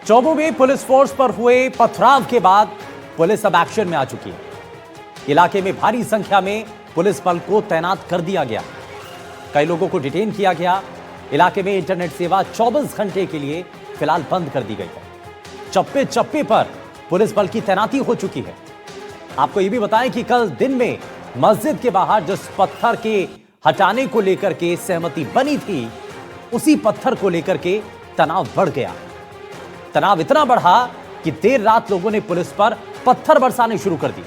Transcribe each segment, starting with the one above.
चौबू में police force पर हुए पथराव के बाद पुलिस अब एक्शन में आ चुकी है। इलाके में भारी संख्या में पुलिस बल को तैनात कर दिया गया। कई लोगों को डिटेन किया गया। इलाके में इंटरनेट सेवा 24 घंटे के लिए फिलहाल बंद कर दी गई है। चप्पे चप्पे पर पुलिस बल की तैनाती हो चुकी है। आपको यह भी बताएं कि कल दिन में मस्जिद के बाहर जिस पत्थर के हटाने को लेकर के सहमति बनी थी, उसी पत्थर को लेकर के तनाव बढ़ गया। तनाव इतना बढ़ा कि देर रात लोगों ने पुलिस पर पत्थर बरसाने शुरू कर दिए।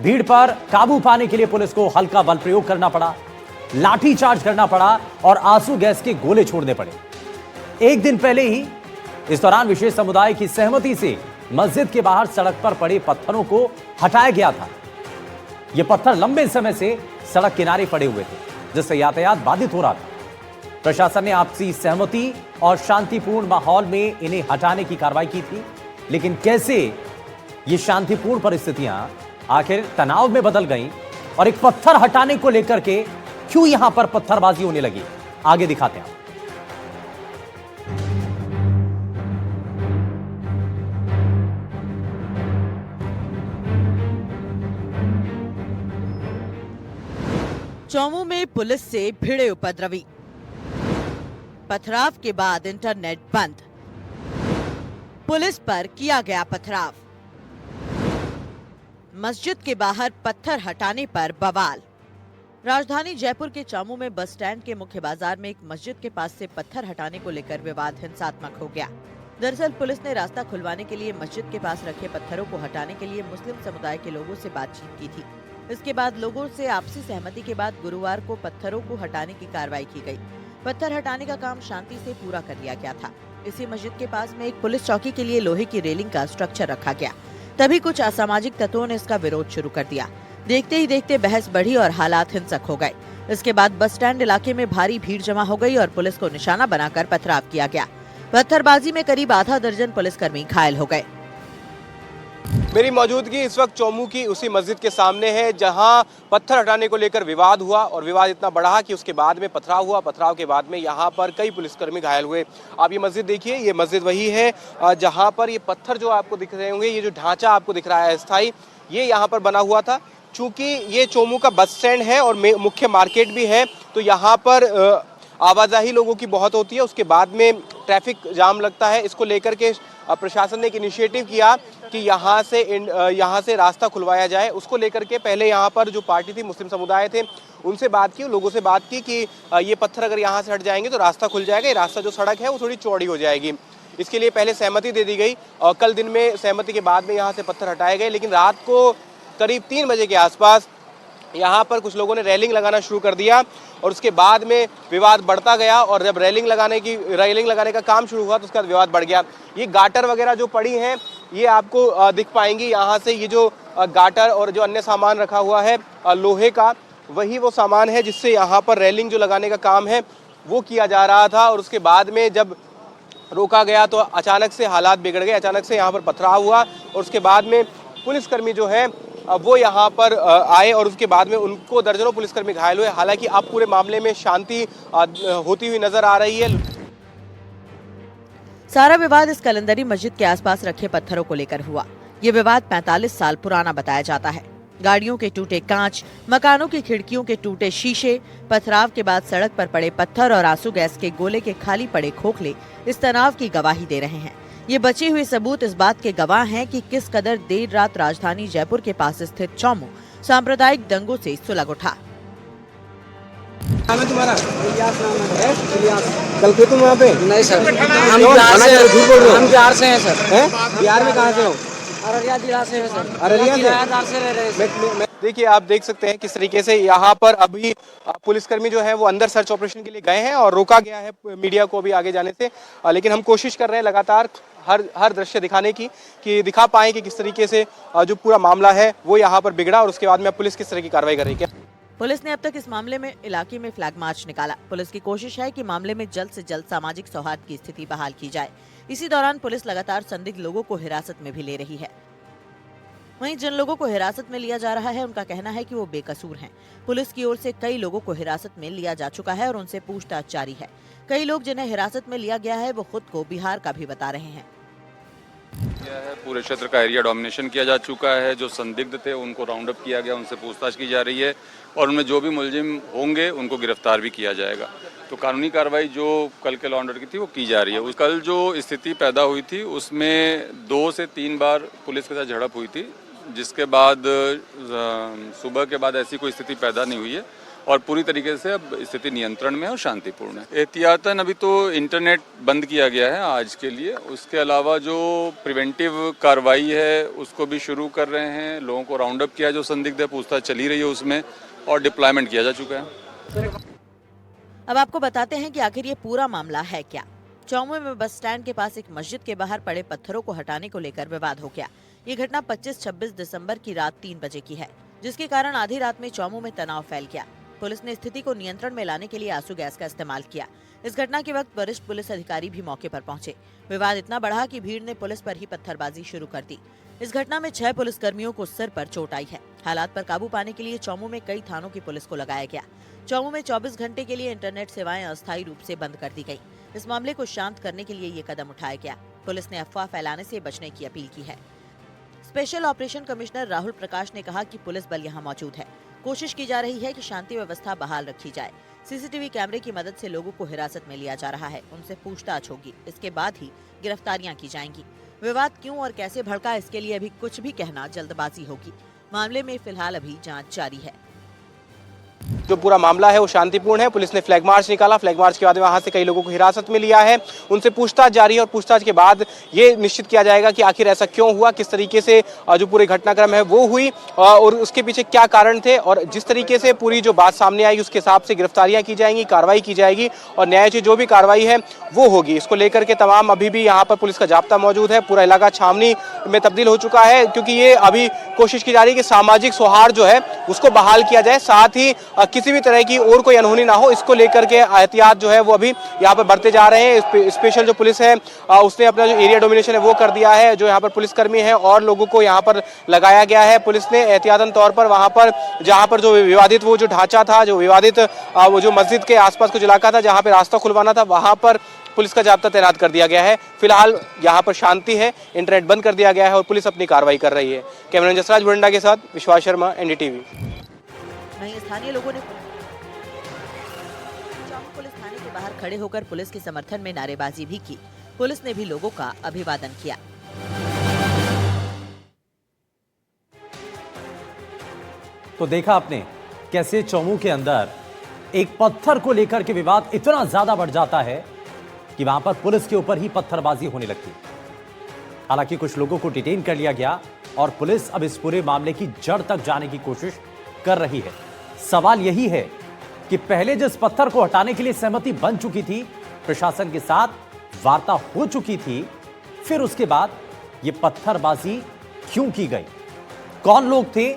भीड़ पर काबू पाने के लिए पुलिस को हल्का बल प्रयोग करना पड़ा, लाठीचार्ज करना पड़ा और आंसू गैस के गोले छोड़ने पड़े। एक दिन पहले ही इस दौरान विशेष समुदाय की सहमति से मस्जिद के बाहर सड़क पर पड़े पत्थरों को हटाया गया था। ये पत्थर लंबे समय से सड़क किनारे पड़े हुए थे, जिससे यातायात बाधित हो रहा था। प्रशासन ने आपसी सहमति और शांतिपूर्ण माहौल में इन्हें हटाने की कार्रवाई की थी, लेकिन कैसे ये शांतिपूर्ण परिस्थितियां आखिर तनाव में बदल गईं और एक पत्थर हटाने को लेकर के क्यों यहां पर पत्थरबाजी होने लगी, आगे दिखाते हैं। चौमू में पुलिस से भिड़े उपद्रवी, पथराव के बाद इंटरनेट बंद, पुलिस पर किया गया पथराव, मस्जिद के बाहर पत्थर हटाने पर बवाल। राजधानी जयपुर के चौमू में बस स्टैंड के मुख्य बाजार में एक मस्जिद के पास से पत्थर हटाने को लेकर विवाद हिंसात्मक हो गया। दरअसल पुलिस ने रास्ता खुलवाने के लिए मस्जिद के पास रखे पत्थरों को हटाने के लिए मुस्लिम समुदाय के लोगों से बातचीत की थी। इसके बाद लोगों से आपसी सहमति के बाद गुरुवार को पत्थरों को हटाने की कार्रवाई की गई। पत्थर हटाने का काम शांति से पूरा कर लिया गया था। इसी मस्जिद के पास में एक पुलिस चौकी के लिए लोहे की रेलिंग का स्ट्रक्चर रखा गया। तभी कुछ असामाजिक तत्वों ने इसका विरोध शुरू कर दिया। देखते ही देखते बहस बढ़ी और हालात हिंसक हो गए। इसके बाद बस स्टैंड इलाके में भारी भीड़ जमा हो गई और पुलिस को निशाना बनाकर पथराव किया गया। पत्थरबाजी में करीब आधा दर्जन पुलिसकर्मी घायल हो गए। मेरी मौजूदगी इस वक्त चौमू की उसी मस्जिद के सामने है, जहां पत्थर हटाने को लेकर विवाद हुआ और विवाद इतना बढ़ा कि उसके बाद में पथराव हुआ। पथराव के बाद में यहां पर कई पुलिसकर्मी घायल हुए। आप ये मस्जिद देखिए, ये मस्जिद वही है जहां पर ये पत्थर जो आपको दिख रहे होंगे, ये जो ढांचा आपको दिख रहा है स्थायी, ये यहाँ पर बना हुआ था। चूँकि ये चौमू का बस स्टैंड है और मुख्य मार्केट भी है, तो यहाँ पर आवाजाही लोगों की बहुत होती है। उसके बाद में ट्रैफिक जाम लगता है। इसको लेकर के प्रशासन ने एक इनिशिएटिव किया कि यहाँ से रास्ता खुलवाया जाए। उसको लेकर के पहले यहाँ पर जो पार्टी थी, मुस्लिम समुदाय थे, उनसे बात की, लोगों से बात की कि ये पत्थर अगर यहाँ से हट जाएंगे तो रास्ता खुल जाएगा, ये रास्ता जो सड़क है वो थोड़ी चौड़ी हो जाएगी। इसके लिए पहले सहमति दे दी गई और कल दिन में सहमति के बाद में यहाँ से पत्थर हटाए गए। लेकिन रात को करीब 3 बजे के आसपास यहाँ पर कुछ लोगों ने रेलिंग लगाना शुरू कर दिया और उसके बाद में विवाद बढ़ता गया। और जब रेलिंग लगाने का काम शुरू हुआ तो उसका विवाद बढ़ गया। ये गाटर वगैरह जो पड़ी हैं, ये आपको दिख पाएंगी यहाँ से। ये जो गाटर और जो अन्य सामान रखा हुआ है लोहे का, वही वो सामान है जिससे यहाँ पर रेलिंग जो लगाने का काम है वो किया जा रहा था। और उसके बाद में जब रोका गया तो अचानक से हालात बिगड़ गए। अचानक से यहाँ पर पथराव हुआ और उसके बाद में पुलिसकर्मी जो है वो यहाँ पर आए और उसके बाद में उनको दर्जनों पुलिसकर्मी घायल हुए। हालांकि अब पूरे मामले में शांति होती हुई नजर आ रही है। सारा विवाद इस कलंदरी मस्जिद के आसपास रखे पत्थरों को लेकर हुआ। ये विवाद 45 साल पुराना बताया जाता है। गाड़ियों के टूटे कांच, मकानों की खिड़कियों के टूटे शीशे, पथराव के बाद सड़क पर पड़े पत्थर और आंसू गैस के गोले के खाली पड़े खोखले इस तनाव की गवाही दे रहे हैं। ये बचे हुए सबूत इस बात के गवाह हैं कि किस कदर देर रात राजधानी जयपुर के पास स्थित चौमू सांप्रदायिक दंगों से सुलग उठा। नाम है तुम्हारा? इलियास नाम है। इलियास, कल थे तुम वहाँ पे? नहीं सर, हम बिहार से हैं सर। बिहार में कहाँ से हो? अररिया जिला से है सर। अररिया से रह रहे हैं। देखिए, आप देख सकते हैं किस तरीके से यहाँ पर अभी पुलिसकर्मी जो है वो अंदर सर्च ऑपरेशन के लिए गए हैं और रोका गया है मीडिया को भी आगे जाने से। लेकिन हम कोशिश कर रहे हैं लगातार हर दृश्य दिखाने की, कि दिखा पाएं कि किस तरीके से जो पूरा मामला है वो यहाँ पर बिगड़ा और उसके बाद में पुलिस किस तरह की कार्रवाई कर रही है। पुलिस ने अब तक इस मामले में इलाके में फ्लैग मार्च निकाला। पुलिस की कोशिश है कि मामले में जल्द से जल्द सामाजिक सौहार्द की स्थिति बहाल की जाए। इसी दौरान पुलिस लगातार संदिग्ध लोगों को हिरासत में भी ले रही है। वहीं जिन लोगों को हिरासत में लिया जा रहा है उनका कहना है कि वो बेकसूर हैं। पुलिस की ओर से कई लोगों को हिरासत में लिया जा चुका है और उनसे पूछताछ जारी है। कई लोग जिन्हें हिरासत में लिया गया है वो खुद को बिहार का भी बता रहे हैं। गया है। पूरे क्षेत्र का एरिया डोमिनेशन किया जा चुका है। जो संदिग्ध थे उनको राउंड अप किया गया, उनसे पूछताछ की जा रही है और उनमें जो भी मुलजिम होंगे उनको गिरफ्तार भी किया जाएगा। तो कानूनी कार्रवाई जो कल के लॉ एंड ऑर्डर की थी वो की जा रही है। कल जो स्थिति पैदा हुई थी उसमें 2 से 3 बार पुलिस के साथ झड़प हुई थी, जिसके बाद सुबह के बाद ऐसी कोई स्थिति पैदा नहीं हुई है और पूरी तरीके से अब स्थिति नियंत्रण में है और शांतिपूर्ण है। एहतियातन अभी तो इंटरनेट बंद किया गया है आज के लिए। उसके अलावा जो प्रिवेंटिव कार्रवाई है उसको भी शुरू कर रहे हैं। लोगों को राउंड अप किया जो संदिग्ध है, पूछताछ चली रही है उसमें और डिप्लॉयमेंट किया जा चुका है। अब आपको बताते हैं कि आखिर ये पूरा मामला है क्या। चौमू में बस स्टैंड के पास एक मस्जिद के बाहर पड़े पत्थरों को हटाने को लेकर विवाद हो गया। ये घटना 25-26 दिसंबर की रात 3 बजे की है, जिसके कारण आधी रात में चौमू में तनाव फैल गया। पुलिस ने स्थिति को नियंत्रण में लाने के लिए आंसू गैस का इस्तेमाल किया। इस घटना के वक्त वरिष्ठ पुलिस अधिकारी भी मौके पर पहुंचे। विवाद इतना बढ़ा कि भीड़ ने पुलिस पर ही पत्थरबाजी शुरू कर दी। इस घटना में 6 पुलिसकर्मियों को सिर पर चोट आई है। हालात पर काबू पाने के लिए चौमू में कई थानों की पुलिस को लगाया गया। चौमू में 24 घंटे के लिए इंटरनेट सेवाएं अस्थायी रूप से बंद कर दी गई। इस मामले को शांत करने के लिए ये कदम उठाया गया। पुलिस ने अफवाह फैलाने से बचने की अपील की है। Special operation commissioner Rahul Prakash ने कहा कि पुलिस बल यहां मौजूद है। कोशिश की जा रही है कि शांति व्यवस्था बहाल रखी जाए। सीसीटीवी कैमरे की मदद से लोगों को हिरासत में लिया जा रहा है। उनसे पूछताछ होगी, इसके बाद ही गिरफ्तारियां की जाएंगी। विवाद क्यों और कैसे भड़का, इसके लिए अभी कुछ भी कहना जल्दबाजी होगी। मामले में फिलहाल अभी जांच जारी है। जो पूरा मामला है वो शांतिपूर्ण है। पुलिस ने फ्लैग मार्च निकाला, फ्लैग मार्च के बाद वहां से कई लोगों को हिरासत में लिया है। उनसे पूछताछ जारी है और पूछताछ के बाद ये निश्चित किया जाएगा कि आखिर ऐसा क्यों हुआ, किस तरीके से जो पूरे घटनाक्रम है वो हुई और उसके पीछे क्या कारण थे। और जिस तरीके से पूरी जो बात सामने आई उसके हिसाब से गिरफ्तारियां की जाएंगी, कार्रवाई की जाएगी और न्यायोचित जो भी कार्रवाई है वो होगी। इसको लेकर के तमाम अभी भी यहाँ पर पुलिस का जाब्ता मौजूद है। पूरा इलाका छावनी में तब्दील हो चुका है, क्योंकि ये अभी कोशिश की जा रही है कि सामाजिक सौहार्द जो है उसको बहाल किया जाए, साथ ही किसी भी तरह की और कोई अनहोनी ना हो, इसको लेकर के एहतियात जो है वो अभी यहाँ पर बढ़ते जा रहे हैं। स्पेशल जो पुलिस है उसने अपना जो एरिया डोमिनेशन है वो कर दिया है। जो यहाँ पर पुलिसकर्मी है और लोगों को यहाँ पर लगाया गया है। पुलिस ने एहतियातन तौर पर वहाँ पर जहाँ पर जो विवादित वो जो ढांचा था, जो विवादित वो जो मस्जिद के आसपास कुछ इलाका था जहाँ पे रास्ता खुलवाना था, वहाँ पर पुलिस का जाब्ता तैनात कर दिया गया है। फिलहाल यहाँ पर शांति है, इंटरनेट बंद कर दिया गया है और पुलिस अपनी कार्रवाई कर रही है। कैमरामैन जसराज बुरंडा के साथ विश्वास शर्मा, एनडीटीवी। वहीं स्थानीय लोगों ने चौमू पुलिस थाने के बाहर खड़े होकर पुलिस के समर्थन में नारेबाजी भी की। पुलिस ने भी लोगों का अभिवादन किया। तो देखा आपने कैसे चौमू के अंदर एक पत्थर को लेकर के विवाद इतना ज्यादा बढ़ जाता है कि वहां पर पुलिस के ऊपर ही पत्थरबाजी होने लगती। हालांकि कुछ लोगों को डिटेन कर लिया गया और पुलिस अब इस पूरे मामले की जड़ तक जाने की कोशिश कर रही है। सवाल यही है कि पहले जिस पत्थर को हटाने के लिए सहमति बन चुकी थी, प्रशासन के साथ वार्ता हो चुकी थी, फिर उसके बाद यह पत्थरबाजी क्यों की गई? कौन लोग थे?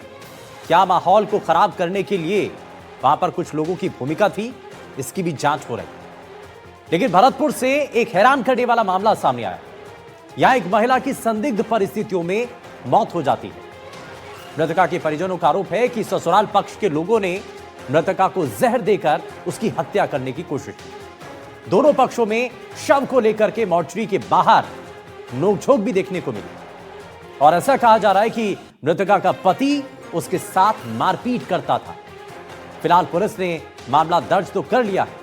क्या माहौल को खराब करने के लिए वहां पर कुछ लोगों की भूमिका थी? इसकी भी जांच हो रही। लेकिन भरतपुर से एक हैरान करने वाला मामला सामने आया। यहां एक महिला की संदिग्ध परिस्थितियों में मौत हो जाती है। मृतका के परिजनों का आरोप है कि ससुराल पक्ष के लोगों ने मृतका को जहर देकर उसकी हत्या करने की कोशिश की। दोनों पक्षों में शव को लेकर के मोर्चरी के बाहर नोकझोंक भी देखने को मिली और ऐसा कहा जा रहा है कि मृतका का पति उसके साथ मारपीट करता था। फिलहाल पुलिस ने मामला दर्ज तो कर लिया है,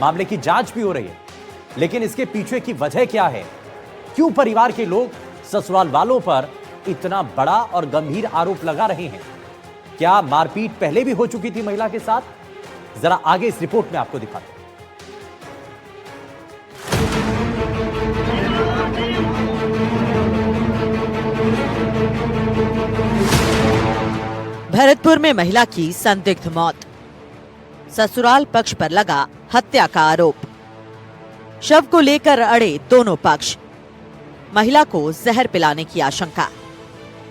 मामले की जांच भी हो रही है, लेकिन इसके पीछे की वजह क्या है? क्यों परिवार के लोग ससुराल वालों पर इतना बड़ा और गंभीर आरोप लगा रहे हैं? क्या मारपीट पहले भी हो चुकी थी महिला के साथ? जरा आगे इस रिपोर्ट में आपको दिखाते हैं। भरतपुर में महिला की संदिग्ध मौत, ससुराल पक्ष पर लगा हत्या का आरोप। शव को लेकर अड़े दोनों पक्ष, महिला को जहर पिलाने की आशंका।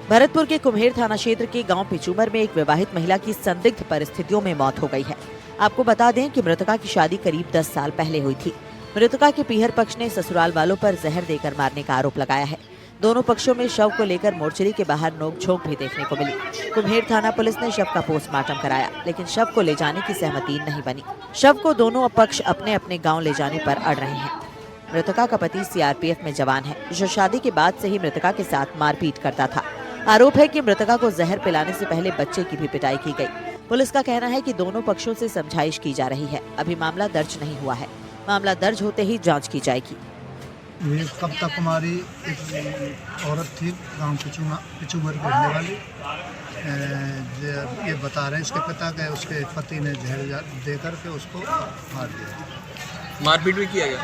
भरतपुर के कुम्हेर थाना क्षेत्र के गांव पिचूमर में एक विवाहित महिला की संदिग्ध परिस्थितियों में मौत हो गई है। आपको बता दें कि मृतका की शादी करीब 10 साल पहले हुई थी। मृतका के पीहर पक्ष ने ससुराल वालों पर जहर देकर मारने का आरोप लगाया है। दोनों पक्षों में शव को लेकर मोर्चरी के बाहर नोकझोंक भी देखने को मिली। कुम्हेर थाना पुलिस ने शव का पोस्टमार्टम कराया, लेकिन शव को ले जाने की सहमति नहीं बनी। शव को दोनों पक्ष अपने अपने गांव ले जाने पर अड़ रहे हैं। मृतका का पति सीआरपीएफ में जवान है, जो शादी के बाद से ही मृतका के साथ मारपीट करता था। आरोप है कि मृतका को जहर पिलाने से पहले बच्चे की भी पिटाई की गई। पुलिस का कहना है कि दोनों पक्षों से समझाइश की जा रही है। अभी मामला दर्ज नहीं हुआ है। मामला दर्ज होते ही जांच की जाएगी। ये कविता कुमारी एक औरत थी, गांव पिचूमर की रहने वाली। ये बता रहे हैं इसके पिता के उसके पति ने जहर दे करके उसको मार दिया। मारपीट भी किया गया?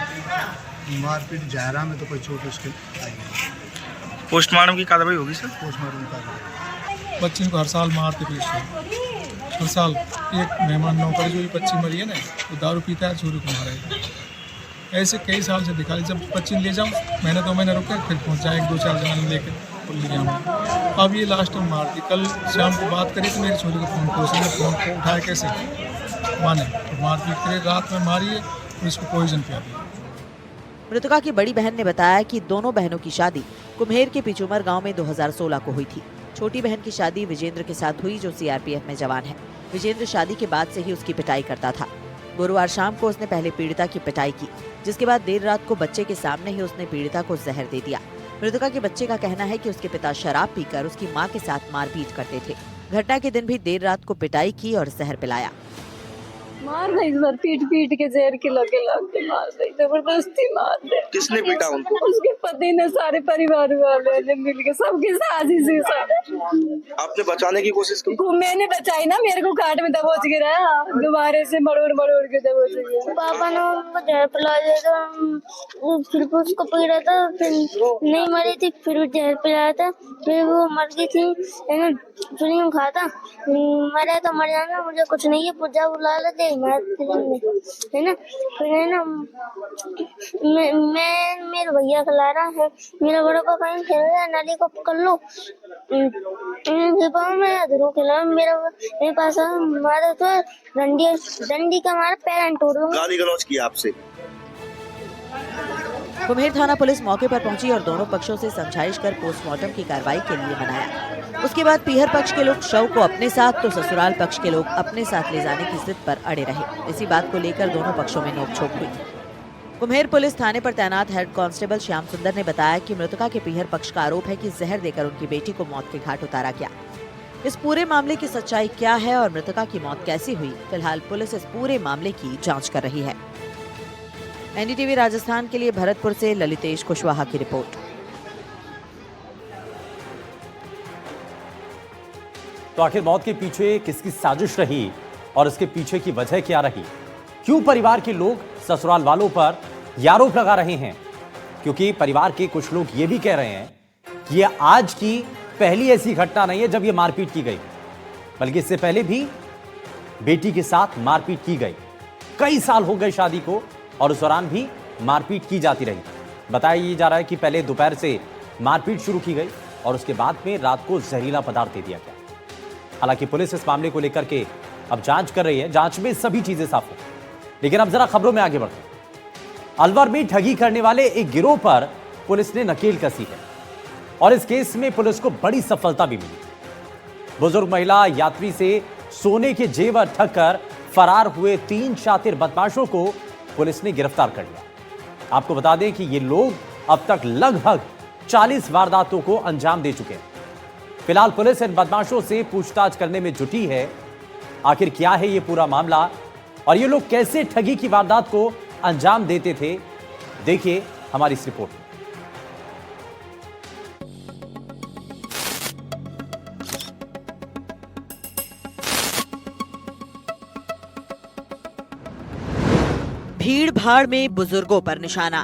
मारपीट जहरा में तो कोई चोट उसके आई नहीं। पोस्टमार्टम की कार्रवाई होगी सर? पोस्टमार्टम कार्रवाई। बच्ची को हर साल मारते पीटते हैं। हर साल एक मेहमान नौकरी जो भी बच्ची मरी है ना, वो दारू पीता है, छोरी को मारेगा। ऐसे कई साल से दिखा, जब बच्ची ले जाऊँ महीने 2 महीने रुके, फिर पहुँचाए 2-4 जन लेकर अब ये लास्ट में मार दी। कल शाम को बात करी तो मेरी छोरी को फ़ोन को, उसने फ़ोन को उठाया कैसे माने, तो मारपीट करे, रात में मारिए और इसको पॉइजन पिया दिया। मृतका की बड़ी बहन ने बताया कि दोनों बहनों की शादी कुम्हेर के पिचूमर गांव में 2016 को हुई थी। छोटी बहन की शादी विजेंद्र के साथ हुई, जो सीआरपीएफ में जवान है। विजेंद्र शादी के बाद से ही उसकी पिटाई करता था। गुरुवार शाम को उसने पहले पीड़िता की पिटाई की, जिसके बाद देर रात को बच्चे के सामने ही उसने पीड़िता को जहर दे दिया। मृतका के बच्चे का कहना है कि उसके पिता शराब पीकर उसकी मां के साथ मारपीट करते थे। घटना के दिन भी देर रात को पिटाई की और जहर पिलाया। मार गई सर, पीट पीट के जहर के लगे मार गई, जबरदस्ती मार दे। किसने पीटा उनको? उसके पति ने, सारे परिवार वाले ने मिलके, सबकी साजिश है सर। आपने बचाने की कोशिश की? मैंने बचाई ना, मेरे को काट में दबोच गिरा, दोबारा से मरोड़ के दबोच गया। पापा ने उनको जहर पिला दिया था, फिर उसको पीड़ा था, फिर नहीं मरी थी, फिर जहर पिलाया था, फिर वो मर गई थी। फिर यूँ खा था, मरे तो मर जाना, मुझे कुछ नहीं है, पूजा बुला लेते है ना। फिर है ना, मैं मेरे भैया खिला रहा है, मेरा बड़ा पापा खेल रहा है, नाली को पकड़ लो, मैं अधरू खिला, मेरे पास मारे तो डंडी का मारा, पैर तोड़ दूंगा। गाली गलौज किया आपसे? कुम्हेर थाना पुलिस मौके पर पहुंची और दोनों पक्षों से समझाइश कर पोस्टमार्टम की कार्रवाई के लिए मनाया। उसके बाद पीहर पक्ष के लोग शव को अपने साथ तो ससुराल पक्ष के लोग अपने साथ ले जाने की जिद पर अड़े रहे। इसी बात को लेकर दोनों पक्षों में नोकझोंक हुई। कुम्हेर पुलिस थाने पर तैनात हेड कांस्टेबल श्याम सुंदर ने बताया कि मृतका के पीहर पक्ष का आरोप है कि जहर देकर उनकी बेटी को मौत के घाट उतारा गया। इस पूरे मामले की सच्चाई क्या है और मृतका की मौत कैसी हुई, फिलहाल पुलिस इस पूरे मामले की जांच कर रही है। एनडीटीवी राजस्थान के लिए भरतपुर से ललितेश कुशवाहा की रिपोर्ट। तो आखिर मौत के पीछे किसकी साजिश रही और इसके पीछे की वजह क्या रही? क्यों परिवार के लोग ससुराल वालों पर ये आरोप लगा रहे हैं? क्योंकि परिवार के कुछ लोग ये भी कह रहे हैं कि ये आज की पहली ऐसी घटना नहीं है जब ये मारपीट की गई, बल्कि इससे पहले भी बेटी के साथ मारपीट की गई। कई साल हो गए शादी को और उस दौरान भी मारपीट की जाती रही। बताया जा रहा है कि पहले दोपहर से मारपीट शुरू की गई और उसके बाद में रात को जहरीला पदार्थ दे दिया गया। हालांकि पुलिस इस मामले को लेकर के अब जांच कर रही है, जांच में सभी चीजें साफ हो। लेकिन अब जरा खबरों में आगे बढ़ते हैं। अलवर में ठगी करने वाले एक गिरोह पर पुलिस ने नकेल कसी है और इस केस में पुलिस को बड़ी सफलता भी मिली। बुजुर्ग महिला यात्री से सोने के जेवर ठग कर फरार हुए 3 शातिर बदमाशों को पुलिस ने गिरफ्तार कर लिया। आपको बता दें कि ये लोग अब तक लगभग 40 वारदातों को अंजाम दे चुके हैं। फिलहाल पुलिस इन बदमाशों से पूछताछ करने में जुटी है। आखिर क्या है ये पूरा मामला और ये लोग कैसे ठगी की वारदात को अंजाम देते थे, देखिए हमारी इस रिपोर्ट में। भीड़ भाड़ में बुजुर्गों पर निशाना,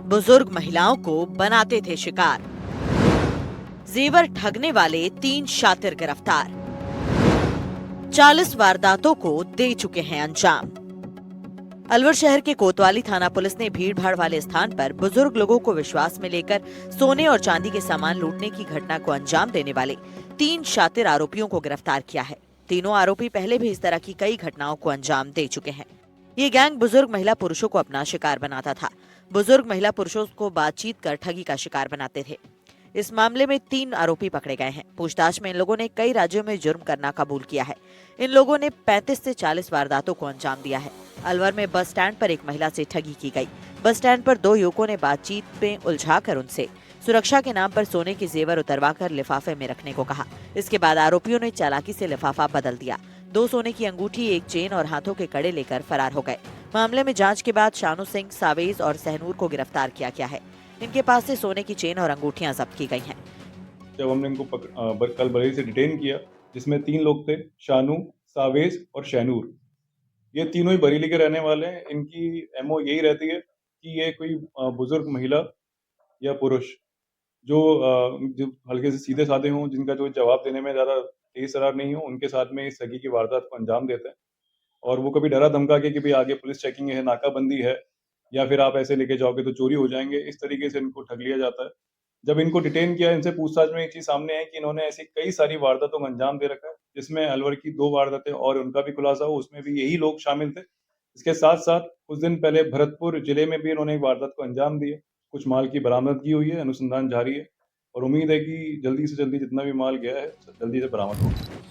बुजुर्ग महिलाओं को बनाते थे शिकार। जेवर ठगने वाले 3 शातिर गिरफ्तार, 40 वारदातों को दे चुके हैं अंजाम। अलवर शहर के कोतवाली थाना पुलिस ने भीड़ भाड़ वाले स्थान पर बुजुर्ग लोगों को विश्वास में लेकर सोने और चांदी के सामान लूटने की घटना को अंजाम देने वाले 3 शातिर आरोपियों को गिरफ्तार किया है। तीनों आरोपी पहले भी इस तरह की कई घटनाओं को अंजाम दे चुके हैं। ये गैंग बुजुर्ग महिला पुरुषों को अपना शिकार बनाता था। बुजुर्ग महिला पुरुषों को बातचीत कर ठगी का शिकार बनाते थे। इस मामले में 3 आरोपी पकड़े गए हैं। पूछताछ में इन लोगों ने कई राज्यों में जुर्म करना कबूल किया है। इन लोगों ने 35 से 40 वारदातों को अंजाम दिया है। अलवर में बस स्टैंड पर एक महिला से ठगी की गई। बस स्टैंड पर 2 युवकों ने बातचीत में उलझाकर उनसे सुरक्षा के नाम पर सोने के जेवर उतरवाकर लिफाफे में रखने को कहा। इसके बाद आरोपियों ने चालाकी से लिफाफा बदल दिया। 2 सोने की अंगूठी, 1 चेन और हाथों के कड़े लेकर फरार हो गए। मामले में जांच के बाद शानू सिंह, सावेज और सहनूर को गिरफ्तार किया गया है। इनके पास से सोने की चेन और अंगूठियां जब्त की गई हैं। जब हमने इनको कल बरेली से डिटेन किया, जिसमें 3 लोग थे, शानू, सावेज और शहनूर। ये तीनों ही बरेली के रहने वाले हैं। इनकी एमओ यही रहती है कि ये कोई बुजुर्ग महिला या पुरुष जो हल्के से सीधे साधे हों, जिनका जो जवाब देने में ज़्यादा तेज तर्रार नहीं हो, उनके साथ में इस ठगी की वारदात को अंजाम देते हैं। और वो कभी डरा धमका के कि भाई आगे पुलिस चेकिंग है, नाकाबंदी है, या फिर आप ऐसे लेके जाओगे तो चोरी हो जाएंगे, इस तरीके से इनको ठग लिया जाता है। जब इनको डिटेन किया, इनसे पूछताछ में एक चीज सामने है कि इन्होंने ऐसी कई सारी वारदातों को अंजाम दे रखा है, जिसमें अलवर की 2 वारदातें और उनका भी खुलासा हो, उसमें भी यही लोग शामिल थे। इसके साथ साथ कुछ दिन पहले भरतपुर जिले में भी इन्होंने एक वारदात को अंजाम दिया। कुछ माल की बरामदगी हुई है, अनुसंधान जारी है और उम्मीद है कि जल्दी से जल्दी जितना भी माल गया है जल्दी से बरामद होगा।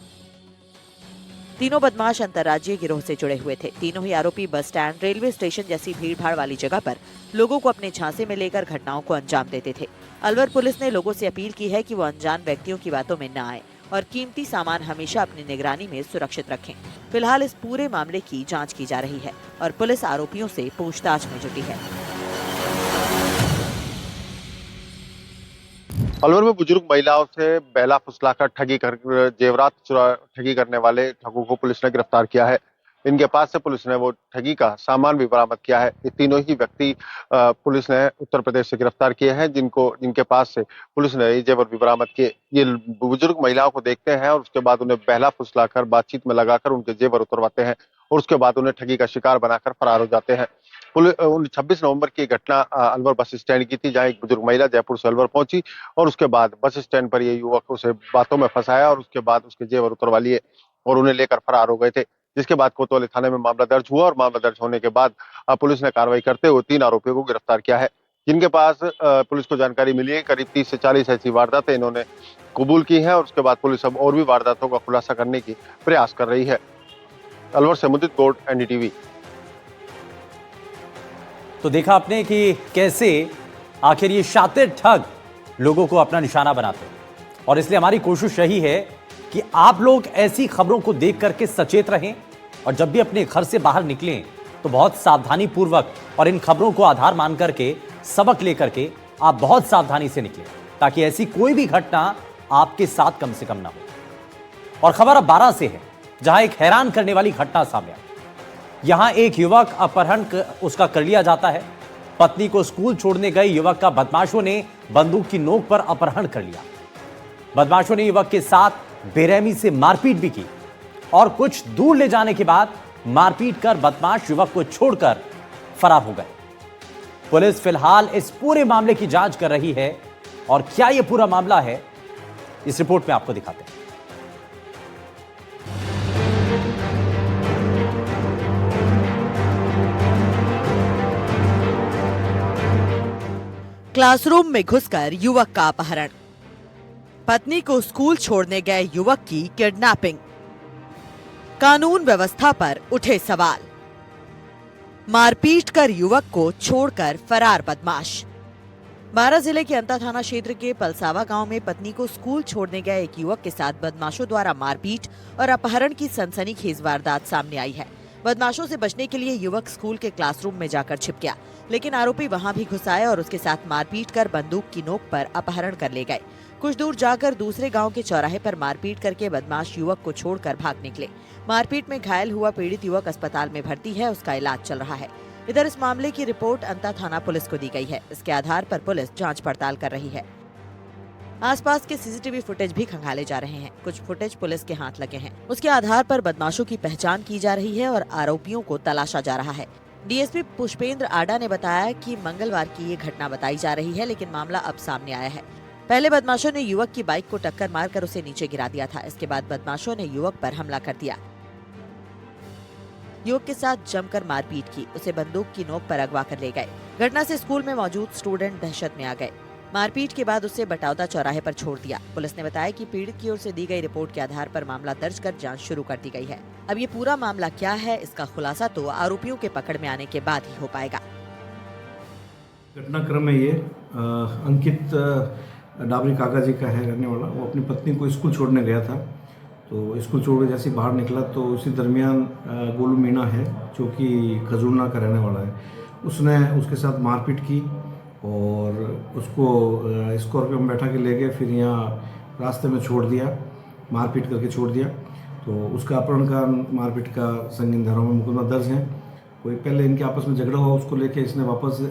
तीनों बदमाश अंतर्राज्यीय गिरोह से जुड़े हुए थे। तीनों ही आरोपी बस स्टैंड, रेलवे स्टेशन जैसी भीड़भाड़ वाली जगह पर लोगों को अपने झांसे में लेकर घटनाओं को अंजाम देते थे। अलवर पुलिस ने लोगों से अपील की है कि वो अनजान व्यक्तियों की बातों में न आए और कीमती सामान हमेशा अपनी निगरानी में सुरक्षित रखें। फिलहाल इस पूरे मामले की जांच की जा रही है और पुलिस आरोपियों से पूछताछ में जुटी है। अलवर में बुजुर्ग महिलाओं से बेला फुसलाकर ठगी करने वाले ठगों को पुलिस ने गिरफ्तार किया है। इनके पास से पुलिस ने वो ठगी का सामान भी बरामद किया है। ये तीनों ही व्यक्ति पुलिस ने उत्तर प्रदेश से गिरफ्तार किए हैं, जिनके पास से पुलिस ने ये जेवर भी बरामद किए। ये बुजुर्ग महिलाओं को देखते हैं और उसके बाद उन्हें बहला फुसलाकर बातचीत में लगाकर उनके जेवर उतरवाते हैं और उसके बाद उन्हें ठगी का शिकार बनाकर फरार हो जाते हैं। 26 नवंबर की घटना अलवर बस स्टैंड की थी, जहां एक बुजुर्ग महिला जयपुर से अलवर पहुंची और उसके बाद बस स्टैंड पर ये युवक उसे बातों में फंसाया और उसके बाद उसके जेवर उतरवा लिए और उन्हें लेकर फरार हो गए थे। जिसके बाद कोतवाली थाने में मामला दर्ज हुआ और मामला दर्ज होने के बाद पुलिस ने कार्रवाई करते हुए 3 आरोपियों को गिरफ्तार किया है, जिनके पास पुलिस को जानकारी मिली है करीब 30 से 40 ऐसी वारदातें इन्होंने कबूल की है और उसके बाद पुलिस अब और भी वारदातों का खुलासा करने की प्रयास कर रही है। अलवर से मुदित गोड, एनडीटीवी। तो देखा आपने कि कैसे आखिर ये शातिर ठग लोगों को अपना निशाना बनाते हैं और इसलिए हमारी कोशिश यही है कि आप लोग ऐसी खबरों को देख करके सचेत रहें और जब भी अपने घर से बाहर निकलें तो बहुत सावधानी पूर्वक और इन खबरों को आधार मान करके सबक लेकर के आप बहुत सावधानी से निकलें ताकि ऐसी कोई भी घटना आपके साथ कम से कम ना हो। और खबर अब 12 से है, जहां एक हैरान करने वाली घटना सामने आई। यहां एक युवक अपहरण उसका कर लिया जाता है। पत्नी को स्कूल छोड़ने गए युवक का बदमाशों ने बंदूक की नोक पर अपहरण कर लिया। बदमाशों ने युवक के साथ बेरहमी से मारपीट भी की और कुछ दूर ले जाने के बाद मारपीट कर बदमाश युवक को छोड़कर फरार हो गए। पुलिस फिलहाल इस पूरे मामले की जांच कर रही है और क्या यह पूरा मामला है, इस रिपोर्ट में आपको दिखाते हैं। क्लासरूम में घुसकर युवक का अपहरण, पत्नी को स्कूल छोड़ने गए युवक की किडनैपिंग, कानून व्यवस्था पर उठे सवाल, मारपीट कर युवक को छोड़कर फरार बदमाश। बारां जिले के अंता थाना क्षेत्र के पलसावा गांव में पत्नी को स्कूल छोड़ने गए एक युवक के साथ बदमाशों द्वारा मारपीट और अपहरण की सनसनीखेज वारदात सामने आई है। बदमाशों से बचने के लिए युवक स्कूल के क्लासरूम में जाकर छिप गया, लेकिन आरोपी वहां भी घुस आए और उसके साथ मारपीट कर बंदूक की नोक पर अपहरण कर ले गए। कुछ दूर जाकर दूसरे गांव के चौराहे पर मारपीट करके बदमाश युवक को छोड़कर भाग निकले। मारपीट में घायल हुआ पीड़ित युवक अस्पताल में भर्ती है, उसका इलाज चल रहा है। इधर इस मामले की रिपोर्ट अंता थाना पुलिस को दी गई है। इसके आधार पर पुलिस जांच पड़ताल कर रही है। आसपास के सीसीटीवी फुटेज भी खंगाले जा रहे हैं। कुछ फुटेज पुलिस के हाथ लगे हैं, उसके आधार पर बदमाशों की पहचान की जा रही है और आरोपियों को तलाशा जा रहा है। डीएसपी पुष्पेंद्र आडा ने बताया कि मंगलवार की ये घटना बताई जा रही है, लेकिन मामला अब सामने आया है। पहले बदमाशों ने युवक की बाइक को टक्कर मारकर उसे नीचे गिरा दिया था। इसके बाद बदमाशों ने युवक पर हमला कर दिया, युवक के साथ जमकर मारपीट की, उसे बंदूक की नोक पर अगवा कर ले गए। घटना से स्कूल में मौजूद स्टूडेंट दहशत में आ गए। मारपीट के बाद उसे बटौदा चौराहे पर छोड़ दिया। पुलिस ने बताया कि पीड़ित की ओर से दी गई रिपोर्ट के आधार पर मामला दर्ज कर जांच शुरू कर दी गई है। अब ये पूरा मामला क्या है, इसका खुलासा तो आरोपियों के पकड़ में आने के बाद ही हो पाएगा। घटनाक्रम है ये अंकित डाबरी काका जी का है रहने वाला। वो अपनी पत्नी को स्कूल छोड़ने गया था, तो स्कूल छोड़ के जैसे बाहर निकला तो उसी दरमियान गोलू मीणा है जो कि खजूरना का रहने वाला है, उसने उसके साथ मारपीट की और उसको स्कॉर्पियो में बैठा के ले गए, फिर यहाँ रास्ते में छोड़ दिया, मारपीट करके छोड़ दिया। तो उसका अपहरण का मारपीट का संगीन धाराओं में मुकदमा दर्ज है। कोई पहले इनके आपस में झगड़ा हुआ, उसको लेके इसने वापस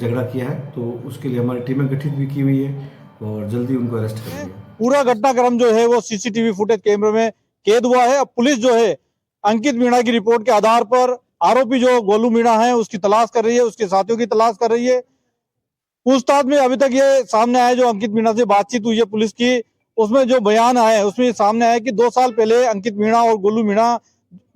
झगड़ा किया है, तो उसके लिए हमारी टीमें गठित भी की हुई है और जल्दी उनको अरेस्ट कर लिया। पूरा घटनाक्रम जो है वो सीसीटीवी फुटेज कैमरे में कैद हुआ है। अब पुलिस जो है अंकित मीणा की रिपोर्ट के आधार पर आरोपी जो गोलू मीणा है उसकी तलाश कर रही है, उसके साथियों की तलाश कर रही है। पूछताछ में अभी तक ये सामने आया, जो अंकित मीणा से बातचीत हुई है पुलिस की, उसमें जो बयान आया है उसमें सामने आया कि 2 साल पहले अंकित मीणा और गोलू मीणा,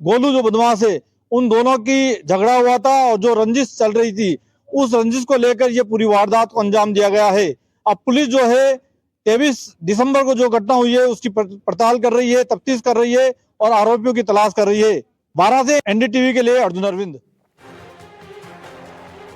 गोलू जो बदमाश है, उन दोनों की झगड़ा हुआ था और जो रंजिश चल रही थी उस रंजिश को लेकर ये पूरी वारदात को अंजाम दिया गया है। अब पुलिस जो है 23 दिसंबर को जो घटना हुई है उसकी पड़ताल कर रही है, तफ्तीश कर रही है और आरोपियों की तलाश कर रही है। 12 से एनडीटीवी के लिए अर्जुन अरविंद।